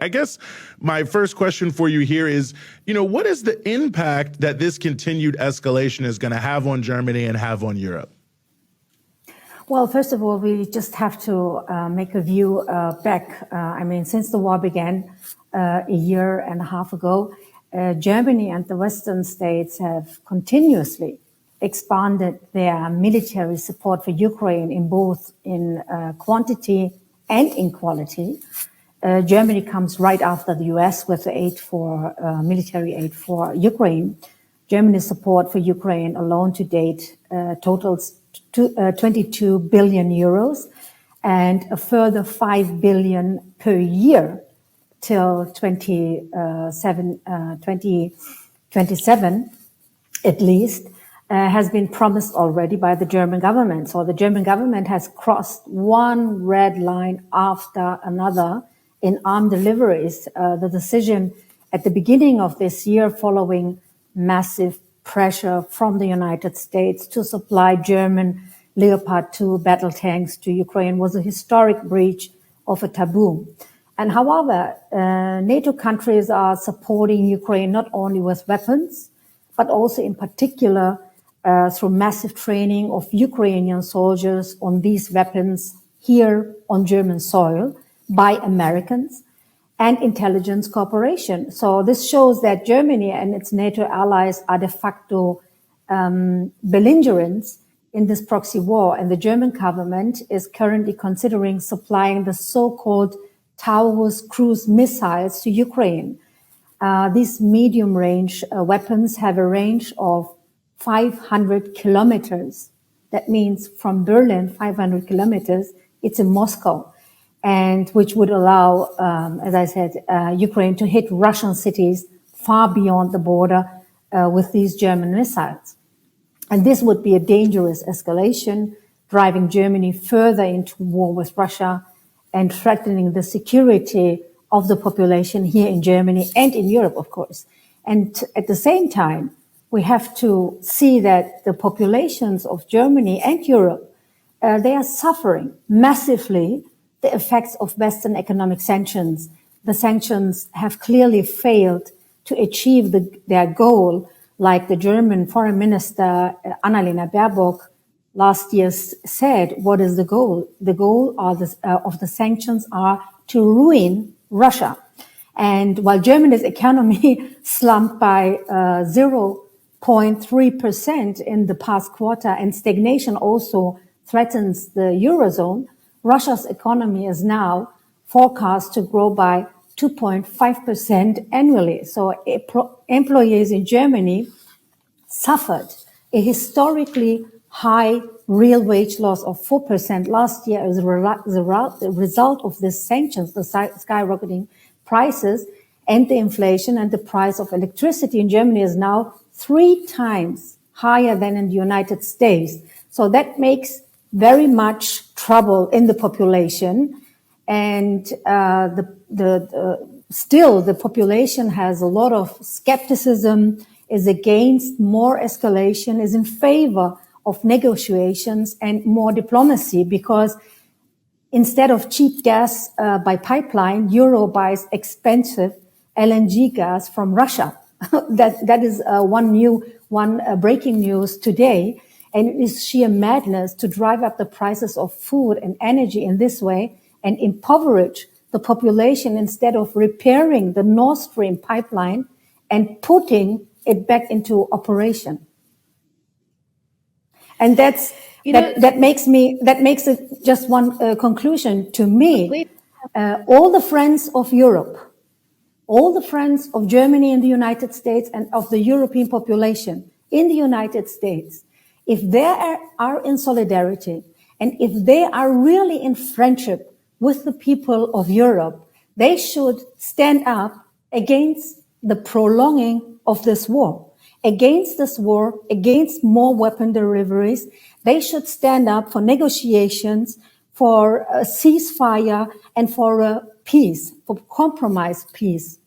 I guess my first question for you here is, what is the impact that this continued escalation is going to have on Germany and have on Europe? Well, first of all, we just have to make a view back. Since the war began a year and a half ago, Germany and the Western states have continuously expanded their military support for Ukraine in both quantity and in quality. Germany comes right after the US with the military aid for Ukraine. Germany's support for Ukraine alone to date totals 22 billion euros and a further 5 billion per year till 2027 at least, has been promised already by the German government. So the German government has crossed one red line after another in armed deliveries. The decision at the beginning of this year, following massive pressure from the United States to supply German Leopard 2 battle tanks to Ukraine, was a historic breach of a taboo. And however, NATO countries are supporting Ukraine not only with weapons, but also in particular through massive training of Ukrainian soldiers on these weapons here on German soil by Americans and intelligence cooperation. So this shows that Germany and its NATO allies are de facto belligerents in this proxy war. And the German government is currently considering supplying the so-called Taurus cruise missiles to Ukraine. These medium-range weapons have a range of 500 kilometers. That means from Berlin, 500 kilometers, it's in Moscow, and which would allow, as I said, Ukraine to hit Russian cities far beyond the border with these German missiles. And this would be a dangerous escalation, driving Germany further into war with Russia and threatening the security of the population here in Germany and in Europe, of course. And at the same time, we have to see that the populations of Germany and Europe, they are suffering massively the effects of Western economic sanctions. The sanctions have clearly failed to achieve their goal, like the German Foreign Minister Annalena Baerbock last year said. What is the goal? The goal of the sanctions are to ruin Russia. And while Germany's economy slumped by 0.3% in the past quarter, and stagnation also threatens the Eurozone, Russia's economy is now forecast to grow by 2.5% annually. So employees in Germany suffered a historically high real wage loss of 4% last year as a result of the sanctions, the skyrocketing prices, and the inflation, and the price of electricity in Germany is now 3 times higher than in the United States. So that makes very much trouble in the population. And still the population has a lot of skepticism, is against more escalation, is in favor of negotiations and more diplomacy, because instead of cheap gas by pipeline, Europe buys expensive LNG gas from Russia. That is one breaking news today. And it is sheer madness to drive up the prices of food and energy in this way and impoverish the population instead of repairing the Nord Stream pipeline and putting it back into operation. And that makes it just one conclusion to me. All the friends of Europe, all the friends of Germany in the United States and of the European population in the United States, if they are in solidarity and if they are really in friendship with the people of Europe, they should stand up against the prolonging of this war. Against this war, against more weapon deliveries, they should stand up for negotiations, for a ceasefire, and for a peace, for compromise peace.